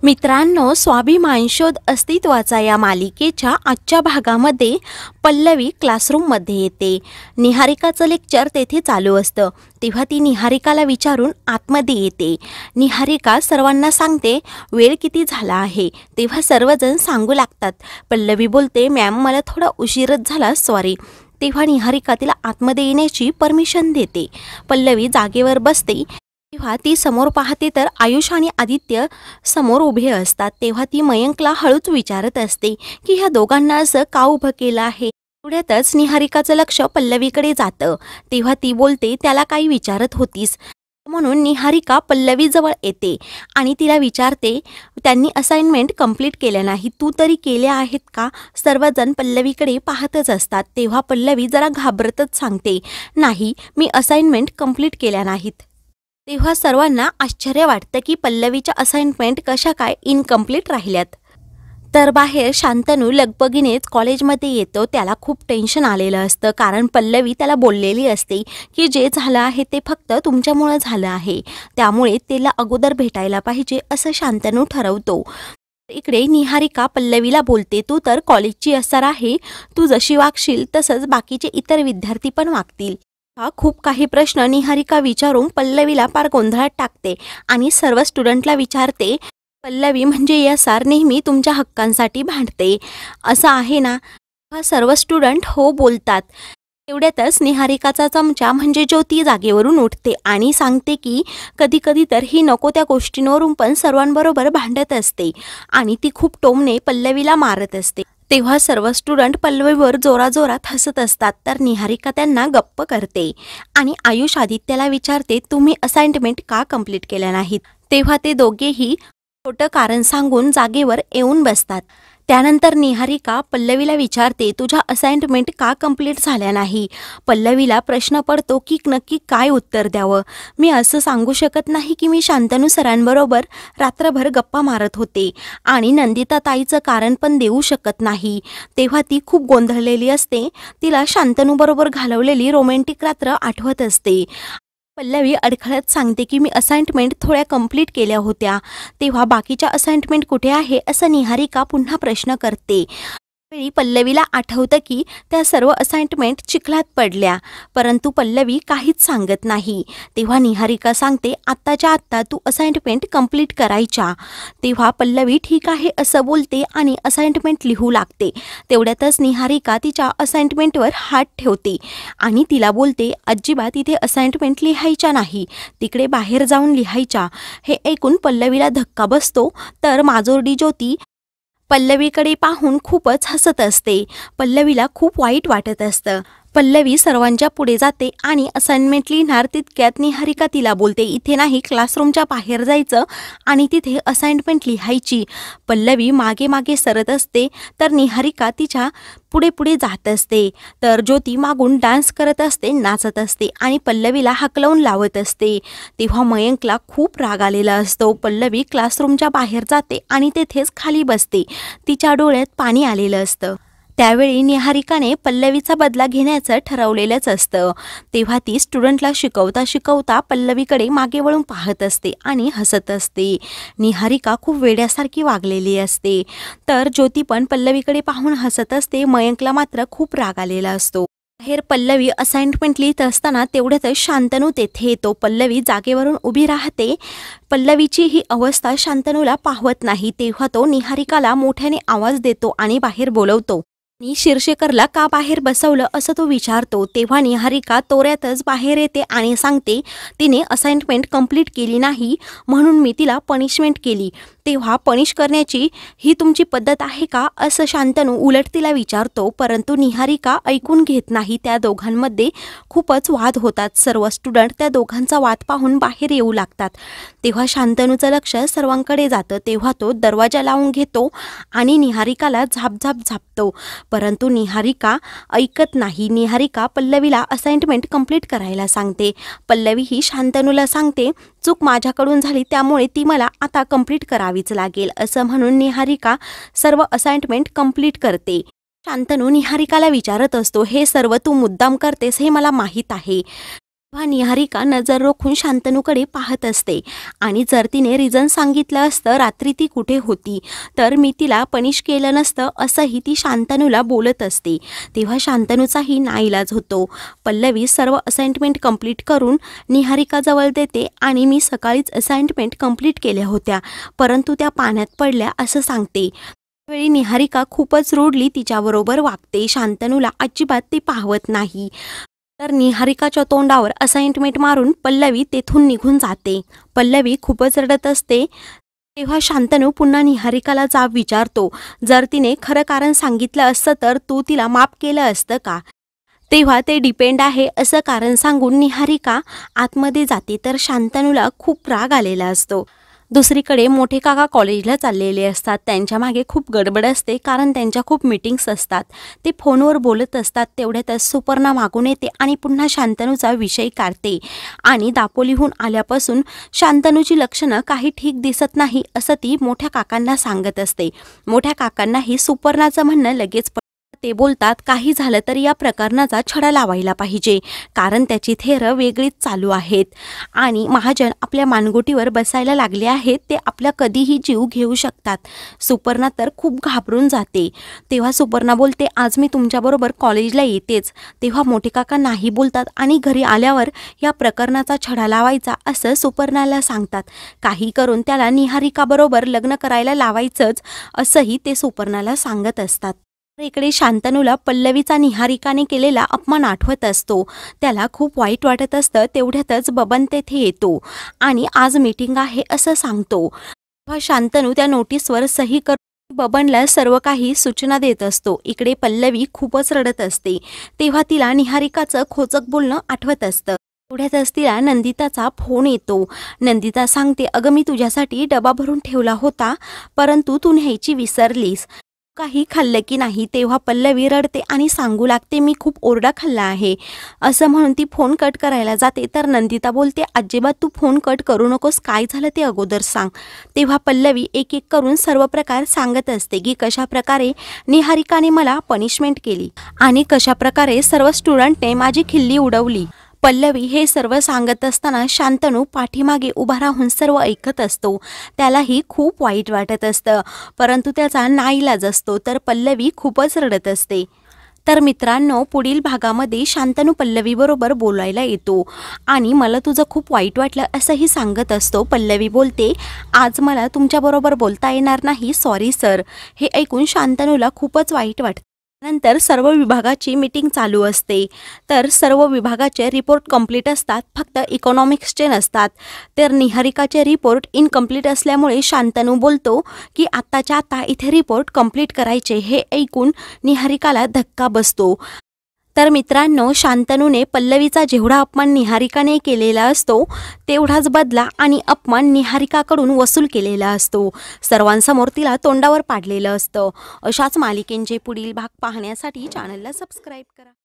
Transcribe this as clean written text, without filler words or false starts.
मित्रांनो, स्वाभिमान शोध अस्तित्वाचा या मालिकेच्या आजच्या भागामध्ये पल्लवी क्लासरूममध्ये येते। निहारिकाचं लेक्चर तेथे चालू असतं तेव्हा ती निहारिकाला विचारून आतमध्ये येते। निहारिका सर्वांना सांगते वेळ किती झाला आहे, तेव्हा सर्वजण सांगू लागतात। पल्लवी बोलते, मॅम मला थोडा उशीरच झाला, सॉरी। तेव्हा निहारिका तिला आतमध्ये येण्याची परमिशन देते। पल्लवी जागेवर बसते तेव्हा ती समोर पाहते तर आयुष आणि आदित्य समोर उभे असतात। तेव्हा ती मयंकला हळूच विचारत असते की ह्या दोघांना असं का उभं केलं आहे। तेवढ्यातच निहारिकाचं लक्ष पल्लवीकडे जातं। तेव्हा ती बोलते, त्याला काही विचारत होतीस म्हणून। निहारिका पल्लवीजवळ येते आणि तिला विचारते, त्यांनी असाइनमेंट कंप्लीट केल्या नाही, तू तरी केल्या आहेत का? सर्वजण पल्लवीकडे पाहतच असतात। तेव्हा पल्लवी जरा घाबरतच सांगते, नाही, मी असाइनमेंट कंप्लीट केल्या नाहीत। तेव्हा सर्वांना आश्चर्य वाटतं की पल्लवीच्या असाइनमेंट कशा काय इनकम्प्लीट राहिल्यात। तर बाहेर शांतनू लगबगीनेच कॉलेजमध्ये येतो। त्याला खूप टेन्शन आलेलं असतं, कारण पल्लवी त्याला बोललेली असते की जे झालं आहे ते फक्त तुमच्यामुळे झालं आहे, त्यामुळे तिला अगोदर भेटायला पाहिजे असं शांतनू ठरवतो। इकडे निहारिका पल्लवीला बोलते, तू तर कॉलेजची असर आहे, तू जशी वागशील तसंच बाकीचे इतर विद्यार्थी पण वागतील। खूप काही प्रश्न निहारिका विचारून पल्लवीला पार गोंधळात टाकते आणि सर्व स्टुडंटला विचारते, पल्लवी म्हणजे या सार नेहमी तुमच्या हक्कांसाठी भांडते असं आहे ना? सर्व स्टुडंट हो बोलतात। तेवढ्यातच निहारिकाचा चमचा म्हणजे ज्योती जागेवरून उठते आणि सांगते की कधी कधी तर ही नको त्या गोष्टींवरून पण सर्वांबरोबर भांडत असते आणि ती खूप टोमणे पल्लवीला मारत असते। तेव्हा सर्व स्टुडंट पल्लवीवर जोराजोरात हसत असतात, तर निहारिका त्यांना गप्प करते आणि आयुष आदित्यला विचारते, तुम्ही असाइनमेंट का कंप्लीट केल्या नाहीत? तेव्हा ते दोघेही छोटं कारण सांगून जागेवर येऊन बसतात। त्यानंतर निहारिका पल्लवीला विचारते, तुझ्या असाइनमेंट का कंप्लीट झाल्या नाही? पल्लवीला प्रश्न पडतो की नक्की काय उत्तर द्यावं। मी असं सांगू शकत नाही की मी शांतनू सरांबरोबर रात्रभर गप्पा मारत होते आणि नंदिता ताईचं कारण पण देऊ शकत नाही। तेव्हा ती खूप गोंधळलेली असते, तिला शांतनूबरोबर घालवलेली रोमॅन्टिक रात्र आठवत असते। पल्लवी अडखळत सांगते की मी असाइनमेंट थोड्या कंप्लीट केल्या होत्या, तेव्हा बाकीच्या असाइनमेंट कुठे आहे असं निहारिका पुन्हा प्रश्न करते। वेळी पल्लवीला आठवतं की त्या सर्व असाइनमेंट चिखलात पडल्या, परंतु पल्लवी काहीच सांगत नाही। तेव्हा निहारिका सांगते, आत्ताच्या आत्ता तू असाइनमेंट कंप्लीट करायच्या। तेव्हा पल्लवी ठीक आहे असं बोलते आणि असाइनमेंट लिहू लागते। तेवढ्यातच निहारिका तिच्या असाइनमेंटवर हात ठेवते आणि तिला बोलते, अजिबात इथे असाइनमेंट लिहायच्या नाही, तिकडे बाहेर जाऊन लिहायच्या। हे ऐकून पल्लवीला धक्का बसतो, तर माजोर्डी ज्योती पल्लवीकडे पाहून खूपच हसत असते। पल्लवीला खूप वाईट वाटत असतं। पल्लवी सर्वांच्या पुढे जाते आणि असाइनमेंट लिहिणार तितक्यात निहारिका तिला बोलते, इथे नाही, क्लासरूमच्या बाहेर जायचं आणि तिथे असाइनमेंट लिहायची। पल्लवी मागे मागे सरत असते, तर निहारिका तिच्या पुढे पुढे जात असते। तर ज्योती मागून डान्स करत असते, नाचत असते आणि पल्लवीला हाकलवून लावत असते। तेव्हा मयंकला खूप राग आलेला असतो। पल्लवी क्लासरूमच्या बाहेर जाते आणि तेथेच खाली बसते, तिच्या डोळ्यात पाणी आलेलं असतं। त्यावेळी निहारिकाने पल्लवीचा बदला घेण्याचं ठरवलेलंच असतं। तेव्हा ती स्टुडंटला शिकवता शिकवता पल्लवीकडे मागे वळून पाहत असते आणि हसत असते। निहारिका खूप वेड्यासारखी वागलेली असते, तर ज्योती पण पल्लवीकडे पाहून हसत असते। मयंकला मात्र खूप राग आलेला असतो। बाहेर पल्लवी असाइनमेंट लिहित असताना तेवढ्यातच शांतनू तेथे येतो। पल्लवी जागेवरून उभी राहते। पल्लवीची ही अवस्था शांतनूला पाहवत नाही। तेव्हा तो निहारिकाला मोठ्याने आवाज देतो आणि बाहेर बोलवतो। मी शिरशेखरला का बाहेर बसवलं असं तो विचारतो। तेव्हा निहारिका तोऱ्यातच बाहेर येते आणि सांगते, तिने असाइनमेंट कंप्लीट केली नाही म्हणून मी तिला पनिशमेंट केली। तेव्हा पनिश करण्याची ही तुमची पद्धत आहे का असं शांतनू उलट तिला विचारतो, परंतु निहारिका ऐकून घेत नाही। त्या दोघांमध्ये खूपच वाद होतात। सर्व स्टुडंट त्या दोघांचा वाद पाहून बाहेर येऊ लागतात। तेव्हा शांतनूचं लक्ष सर्वांकडे जातं। तेव्हा तो दरवाजा लावून घेतो आणि निहारिकाला झापझाप झापतो, परंतु निहारिका ऐकत नाही। निहारिका पल्लवीला असाइनमेंट कंप्लीट करायला सांगते। पल्लवी ही शांतनूला सांगते, चूक माझ्याकडून झाली, त्यामुळे ती मला आता कंप्लीट करावीच लागेल असं म्हणून निहारिका सर्व असाइनमेंट कंप्लीट करते। शांतनू निहारिकाला विचारत असतो, हे सर्व तू मुद्दाम करतेस हे मला माहीत आहे, तेव्हा निहारिका नजर रोखून शांतनूकडे पाहत असते आणि जर तिने रिझन सांगितलं असतं रात्री ती कुठे होती तर मी तिला पनिश केलं नसतं असंही ती शांतनूला बोलत असते। तेव्हा शांतनूचाही नाईलाज होतो। पल्लवी सर्व असाइनमेंट कंप्लीट करून निहारिकाजवळ देते आणि मी सकाळीच असाइनमेंट कंप्लीट केल्या होत्या परंतु त्या पाण्यात पडल्या असं सांगते। वेळी निहारिका खूपच रूडली तिच्याबरोबर वागते। शांतनूला अजिबात ती पाहवत नाही। तर निहारिकाच्या तोंडावर असाइनमेंट मारून पल्लवी तेथून निघून जाते। पल्लवी खूपच रडत असते। तेव्हा शांतनू पुन्हा निहारिकाला जाब विचारतो, जर तिने खरं कारण सांगितलं असतं तर तू तिला माफ केलं असतं का? तेव्हा ते डिपेंड आहे असं कारण सांगून निहारिका आतमध्ये जाते तर शांतनूला खूप राग आलेला असतो। दुसरीकडे मोठे काका कॉलेजला चाललेले असतात। त्यांच्या मागे खूप गडबड असते कारण त्यांच्या खूप मीटिंग्स असतात। ते फोनवर बोलत असतात। तेवढ्यातच सुपर्णा मागून येते आणि पुन्हा शांतनूचा विषय काढते आणि दापोलीहून आल्यापासून शांतनूची लक्षणं काही ठीक दिसत नाही असं ती मोठ्या काकांना सांगत असते। मोठ्या काकांनाही सुपर्णाचं म्हणणं लगेच ते बोलतात, काही झालं तर या प्रकरणाचा छडा लावायला पाहिजे कारण त्याची थेरं वेगळीच चालू आहेत आणि महाजन आपल्या मानगुटीवर बसायला लागले आहेत। ते आपला कधीही जीव घेऊ शकतात। सुपर्णा तर खूप घाबरून जाते। तेव्हा सुपर्णा बोलते, आज मी तुमच्याबरोबर कॉलेजला येतेच। तेव्हा मोठे काका नाही बोलतात आणि घरी आल्यावर या प्रकरणाचा छडा लावायचा असं सुपर्णाला सांगतात। काही करून त्याला निहारिकाबरोबर लग्न करायला लावायचंच असंही ते सुपर्णाला सांगत असतात। इकडे शांतनूला पल्लवीचा निहारिकाने केलेला अपमान आठवत असतो। त्याला खूप वाईट वाटत असतं। तेवढ्यातच बबन तेथे येतो आणि आज मीटिंग आहे असं सांगतो। तेव्हा शांतनू त्या नोटीसवर सही करून बबनला सर्व काही सूचना देत असतो। इकडे पल्लवी खूपच रडत असते। तेव्हा तिला निहारिकाचं खोचक बोलणं आठवत असतं। तेवढ्यातच तिला नंदिताचा फोन येतो। नंदिता सांगते, अगं मी तुझ्यासाठी डबा भरून ठेवला होता परंतु तू न्यायची विसरलीस, काही खाल्लं की नाही? तेव्हा पल्लवी रडते आणि सांगू लागते, मी खूप ओरडा खाल्ला आहे असं म्हणून ती फोन कट करायला जाते तर नंदिता बोलते, अजिबात तू फोन कट करू नकोस, काय झालं ते अगोदर सांग। तेव्हा पल्लवी एक एक करून सर्व प्रकार सांगत असते की कशा प्रकारे निहारिकाने मला पनिशमेंट केली आणि कशा प्रकारे सर्व स्टुडंटने माझी खिल्ली उडवली। पल्लवी हे सर्व सांगत असताना शांतनू पाठीमागे उभा राहून सर्व ऐकत असतो। त्यालाही खूप वाईट वाटत असतं परंतु त्याचा नाईलाज असतो तर पल्लवी खूपच रडत असते। तर मित्रांनो, पुढील भागामध्ये शांतनू पल्लवीबरोबर बोलायला येतो आणि मला तुझं खूप वाईट वाटलं असंही सांगत असतो। पल्लवी बोलते, आज मला तुमच्याबरोबर बोलता येणार नाही, सॉरी सर। हे ऐकून शांतनूला खूपच वाईट वाटतं। नंतर सर्व विभागाची मीटिंग चालू असते तर सर्व विभागाचे रिपोर्ट कंप्लीट असतात, फक्त इकॉनॉमिक्सचे नसतात। तर निहारिकाचे रिपोर्ट इनकम्प्लीट असल्यामुळे शांतनू बोलतो की आत्ताच्या आता इथे रिपोर्ट कंप्लीट करायचे। हे ऐकून निहारिकाला धक्का बसतो। तर मित्रांनो, शांतनूने पल्लवीचा जेवढा अपमान निहारिकाने केलेला असतो तेवढाच बदला आणि अपमान निहारिकाकडून वसूल केलेला असतो। सर्वांसमोर तिला तोंडावर पाडलेलं असतं। अशाच मालिकेंचे पुढील भाग पाहण्यासाठी चॅनलला सबस्क्राईब करा।